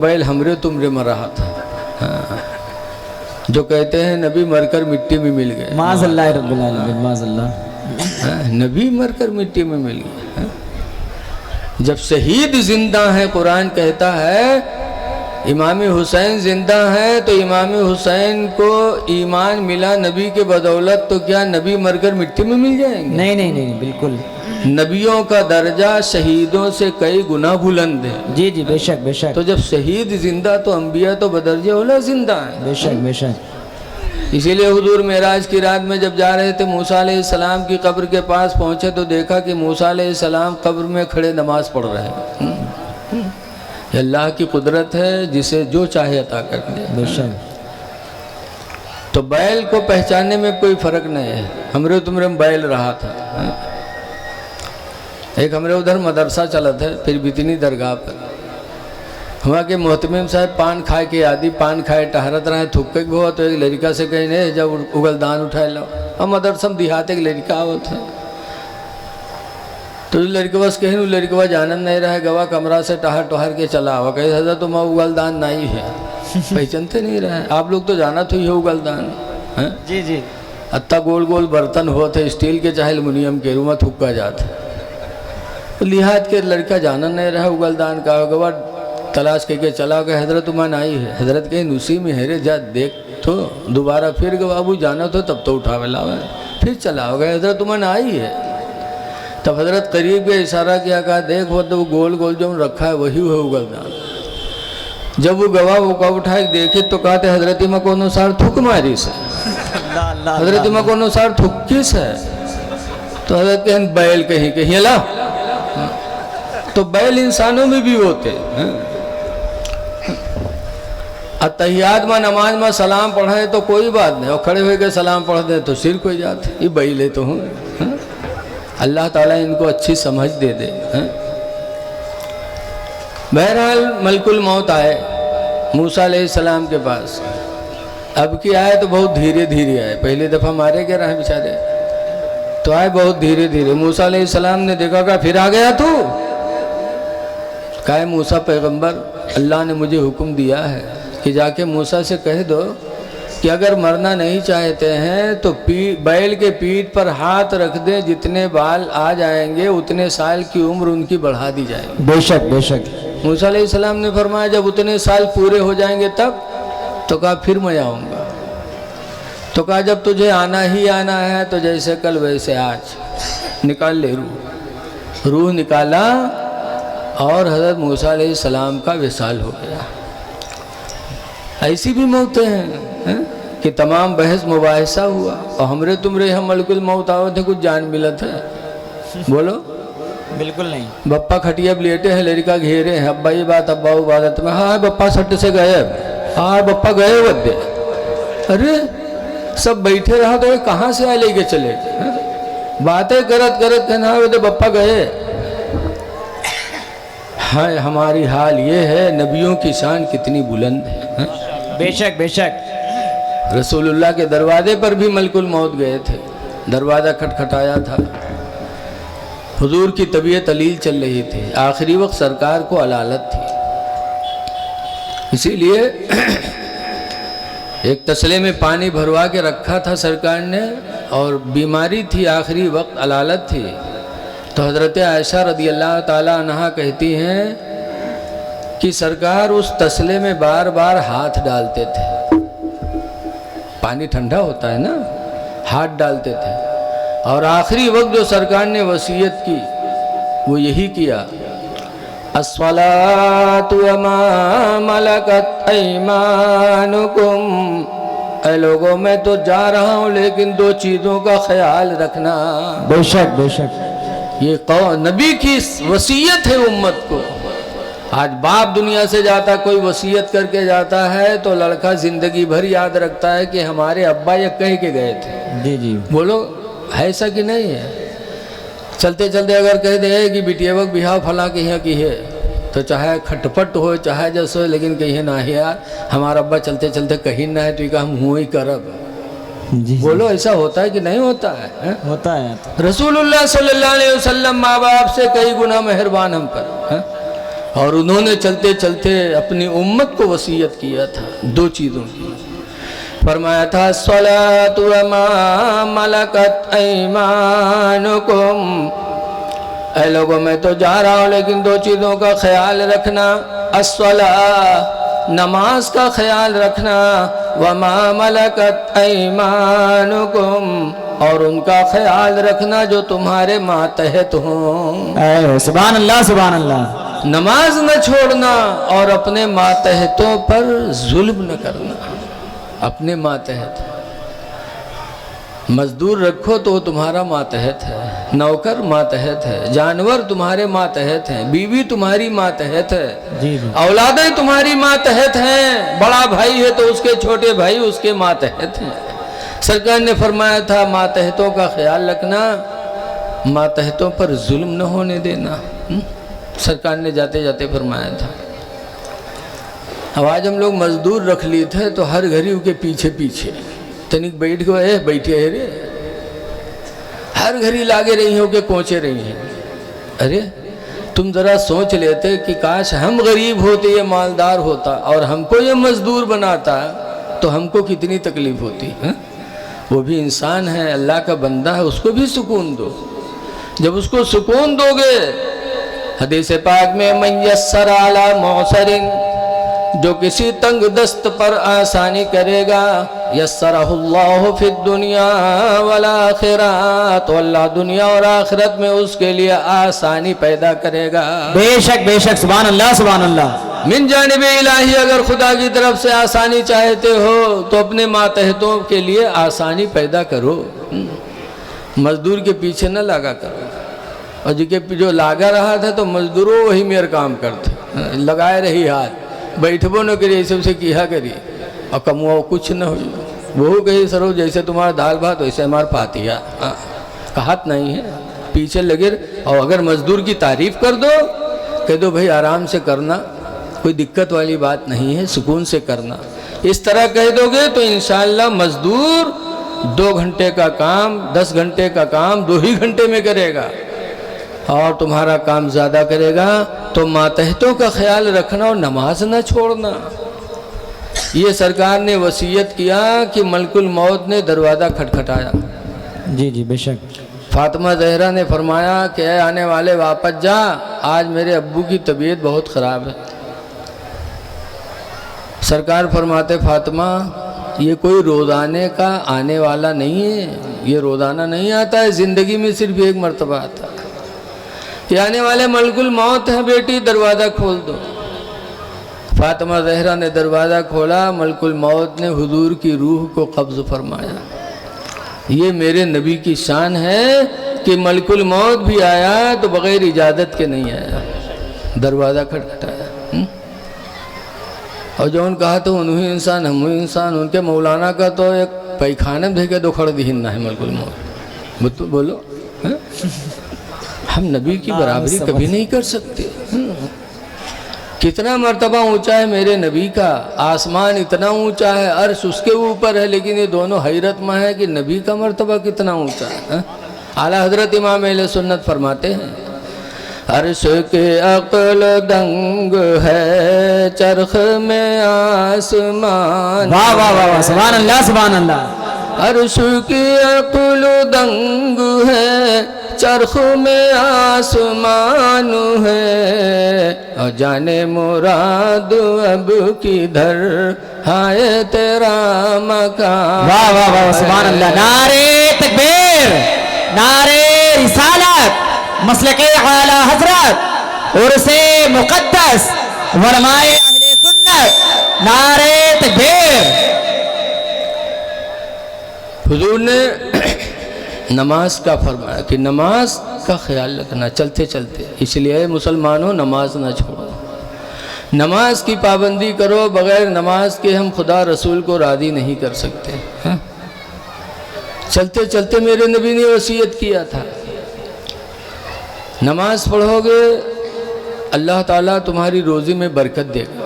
बैल हमरे तुमरे मर रहा था। हाँ। जो कहते हैं नबी मरकर मिट्टी में मिल गए, माज़अल्लाह रब्बिल आलमीन, माज़अल्लाह। नबी मरकर मिट्टी में मिल गए। हाँ। जब शहीद जिंदा है, कुरान कहता है इमाम हुसैन जिंदा है तो इमाम हुसैन को ईमान मिला नबी के बदौलत, तो क्या नबी मरकर मिट्टी में मिल जाएंगे? नहीं नहीं नहीं, बिल्कुल। नबियों का दर्जा शहीदों से कई गुना बुलंद है। जी जी, बेशक बेशक। तो जब शहीद जिंदा तो अंबिया तो बदर्जे औला जिंदा है। बेशक बेशक। इसीलिए हुजूर मेराज की रात में जब जा रहे थे, मूसा अलैहिस्सलाम की कब्र के पास पहुंचे तो देखा कि मूसा अलैहिस्सलाम कब्र में खड़े नमाज पढ़ रहे हैं। अल्लाह की कुदरत है, जिसे जो चाहे अता कर दे। बेशक। तो बैल को पहचानने में कोई फर्क नहीं है। हमरे तुमरे में बैल रहा था। एक हमरे उधर मदरसा चला था, फिर बितनी दरगाह पर वहाँ के मोहतमिम साहब पान खाए के आदि पान खाए टहरत रहे, थुक्के हो तो एक लड़का से कहीं नहीं जब उगलदान उठाए लो, और मदरसा में दिहात एक लड़का आवत है तो लड़कवा से कहीं लड़कवा जानन नहीं रहे, गवा कमरा से टहर टहर के चला हुआ, कहे दादा तुम उगलदान नहीं है, पहचानते नहीं रहे। आप लोग तो जाना तो ये उगलदान है। जी जी। अत्ता गोल गोल बर्तन होते स्टील के चाहे एल्युमिनियम के, रूमा थुक्का जाता तो लिहाज के लड़का जानन नहीं रहा उगलदान का, गवा तलाश करके चला गया, हजरत उमान आई है, हजरत के नुसी में हेरे जा देख तो दोबारा फिर बाबू जाना तो तब तो उठावे लावे, फिर चला हो गया, हजरत उमान आई है। तब हजरत करीब के इशारा किया, कहा देख वो तो गोल गोल जो रखा है वही है उगलदान। जब वो गवाह वो उठाए देखे तो कहते हजरत में को अनुसार थुक मारी से, हजरत में को अनुसार थुक किस है, तो हजरत के बैल कहीं कहीं ला, तो बैल इंसानों में भी होते हैं। अतहियात में नमाज में सलाम पढ़े तो कोई बात नहीं, और खड़े होकर सलाम पढ़ दे तो सिर कोई जाते, ये बैले तो हूँ। अल्लाह ताला इनको अच्छी समझ दे दे। बहरहाल मलकुल मौत आए मूसा अलैहिस्सलाम के पास। अब की आए तो बहुत धीरे धीरे आए, पहली दफ़ा मारे गए रहे बेचारे, तो आए बहुत धीरे धीरे। मूसा अलैहिस्सलाम ने देखा, कहा फिर आ गया तू? कहा मूसा पैगंबर, अल्लाह ने मुझे हुक्म दिया है कि जाके मूसा से कह दो कि अगर मरना नहीं चाहते हैं तो बैल के पीठ पर हाथ रख दे, जितने बाल आ जाएंगे उतने साल की उम्र उनकी बढ़ा दी जाएगी। बेशक बेशक। मूसा अलैहिस्सलाम ने फरमाया जब उतने साल पूरे हो जाएंगे तब, तो कहा फिर मैं आऊँगा। तो कहा जब तुझे आना ही आना है तो जैसे कल वैसे आज निकाल ले रूह। रूह निकाला और हज़रत मूसा अलैहिस्सलाम का विसाल हो गया। ऐसी भी मौतें हैं कि तमाम बहस मुबाहिसा हुआ और हमरे तुमरे हम मलकुल मौत आवत है, कुछ जान मिलत है। बोलो बिल्कुल नहीं। बप्पा खटिया लेटे हैं, लड़का घेरे हैं, अब्बा ये बात अब्बा वो बात में, हाँ बप्पा सट से गए, हाँ बप्पा गए बदे। अरे सब बैठे रहा तो कहाँ से आए लेके चले, बातें करत करत कहना वो तो बप्पा गए। हाँ हमारी हाल ये है, नबियों की शान कितनी बुलंद है। बेशक बेशक। रसूलुल्लाह के दरवाजे पर भी मलकुल मौत गए थे, दरवाज़ा खटखटाया था, हुजूर की तबीयत अलील चल रही थी, आखिरी वक्त सरकार को अलालत थी, इसीलिए एक तसले में पानी भरवा के रखा था सरकार ने, और बीमारी थी, आखिरी वक्त अलालत थी। तो हज़रत आयशा रदियल्लाह ताला अन्हा कहती हैं कि सरकार उस तसले में बार बार हाथ डालते थे, पानी ठंडा होता है ना, हाथ डालते थे, और आखिरी वक्त जो सरकार ने वसीयत की वो यही किया, अस्सलातु वमा मलकत ऐमानुकुम, ऐ लोगों मैं तो जा रहा हूँ लेकिन दो चीज़ों का ख्याल रखना। बेशक बेशक। ये नबी की वसीयत है उम्मत को। आज बाप दुनिया से जाता, कोई वसीयत करके जाता है तो लड़का जिंदगी भर याद रखता है कि हमारे अब्बा ये कह के गए थे। जी जी। बोलो है ऐसा कि नहीं है? चलते चलते अगर कह दे कि बिटिया वक्त बिहाव फला की है कि है, तो चाहे खटपट हो चाहे जैसे, लेकिन कहिए ना है यार हमारा अब्बा चलते चलते कहीं ना है तो हम हुआ ही करब। जी। बोलो ऐसा होता है कि नहीं होता है? होता है। रसूलुल्लाह सल्लल्लाहु अलैहि वसल्लम माँ बाप से कई गुना मेहरबान हम पर, اور انہوں نے چلتے چلتے اپنی امت کو وصیت کیا تھا 2 چیزوں کی. فرمایا تھا الصلاۃ وما ملکت ایمانکم، اے لوگوں میں تو جا رہا ہوں لیکن 2 چیزوں کا خیال رکھنا. الصلاۃ، نماز کا خیال رکھنا، وما ملکت ایمانکم، اور ان کا خیال رکھنا جو تمہارے ماتحت ہوں. سبحان اللہ سبحان اللہ. نماز نہ چھوڑنا اور اپنے ماتحتوں پر ظلم نہ کرنا. اپنے ماتحت مزدور رکھو تو وہ تمہارا ماتحت ہے، نوکر ماتحت ہے، جانور تمہارے ماتحت ہیں، بیوی تمہاری ماتحت ہے، جی جی اولادیں تمہاری ماتحت ہیں، بڑا بھائی ہے تو اس کے چھوٹے بھائی اس کے ماتحت ہیں. سرکار نے فرمایا تھا ماتحتوں کا خیال رکھنا، ماتحتوں پر ظلم نہ ہونے دینا. سرکار نے جاتے جاتے فرمایا تھا. اب آج ہم لوگ مزدور رکھ لیے تھے تو ہر گھڑی کے پیچھے پیچھے تنک بیٹھ گئے، بیٹھے رے، ہر گھڑی لاگے رہی ہو کہ کوچے رہی ہیں. ارے تم ذرا سوچ لیتے کہ کاش ہم غریب ہوتے، یہ مالدار ہوتا اور ہم کو یہ مزدور بناتا تو ہم کو کتنی تکلیف ہوتی. وہ بھی انسان ہے، اللہ کا بندہ ہے، اس کو بھی سکون دو. جب اس کو سکون دو گے، حدیث پاک میں من یسر علی معسر، جو کسی تنگ دست پر آسانی کرے گا، یسرہ اللہ فی الدنیا والآخرہ، تو اللہ دنیا اور آخرت میں اس کے لیے آسانی پیدا کرے گا. بے شک سبحان اللہ سبحان اللہ. من جانب الہی، اگر خدا کی طرف سے آسانی چاہتے ہو تو اپنے ماتحتوں کے لیے آسانی پیدا کرو. مزدور کے پیچھے نہ لگا کرو. اور جو لاگا رہا تھا تو مزدوروں وہی میرا کام کرتے، لگائے رہی ہاتھ، بیٹھبو نہ کری، سب سے کیا کری اور کمواؤ کچھ نہ ہوئی. وہ کہی سرو جیسے تمہارا دال بھات ویسے ہمارا پاتیا، کہت نہیں ہے، پیچھے لگے. اور اگر مزدور کی تعریف کر دو، کہہ دو بھائی آرام سے کرنا، کوئی دقت والی بات نہیں ہے، سکون سے کرنا. اس طرح کہہ دو گے تو انشاءاللہ مزدور 2 گھنٹے کا کام 10 گھنٹے کا کام 2 ہی گھنٹے میں کرے گا اور تمہارا کام زیادہ کرے گا. تو ماتحتوں کا خیال رکھنا اور نماز نہ چھوڑنا. یہ سرکار نے وصیت کیا کہ ملک الموت نے دروازہ کھٹکھٹایا. جی جی بے شک. فاطمہ زہرا نے فرمایا کہ اے آنے والے واپس جا، آج میرے ابو کی طبیعت بہت خراب ہے. سرکار فرماتے فاطمہ یہ کوئی روزانے کا آنے والا نہیں ہے، یہ روزانہ نہیں آتا ہے، زندگی میں صرف ایک مرتبہ آتا ہے. یہ آنے والے ملک الموت ہے بیٹی، دروازہ کھول دو. فاطمہ زہرا نے دروازہ کھولا، ملک الموت نے حضور کی روح کو قبض فرمایا. یہ میرے نبی کی شان ہے کہ ملک الموت بھی آیا تو بغیر اجازت کے نہیں آیا، دروازہ کھٹکھٹایا. اور جو ان کہا تو انہی انسان ہم انسان، ان کے مولانا کا تو ایک پیخانے میں دھکے دو کھڑ دہن نہ ہے ملک الموت. بولو ہم نبی کی برابری کبھی نہیں کر سکتے. کتنا مرتبہ اونچا ہے میرے نبی کا، آسمان اتنا اونچا ہے، عرش اس کے اوپر ہے، لیکن یہ دونوں حیرت میں ہے کہ نبی کا مرتبہ کتنا اونچا ہے. اعلیٰ حضرت امام اہل سنت فرماتے ہیں عرش کے عقل دنگ ہے، چرخ میں آسمان. واہ واہ واہ سبحان اللہ سبحان اللہ. عرش کی عقل دنگ ہے، چرخ میں آسمان ہے، اور جانے مراد اب کدھر ہائے تیرا مکان. واہ واہ واہ سبحان اللہ. نعرے تکبیر، نعرے رسالت، مسلک اعلیٰ حضرت، عرس مقدس، علماء اہل سنت، نعرے تکبیر. حضور نے نماز کا فرمایا کہ نماز کا خیال رکھنا چلتے چلتے. اس لیے مسلمانوں نماز نہ چھوڑو، نماز کی پابندی کرو. بغیر نماز کے ہم خدا رسول کو راضی نہیں کر سکتے. چلتے چلتے میرے نبی نے وصیت کیا تھا نماز پڑھو گے اللہ تعالیٰ تمہاری روزی میں برکت دے گا.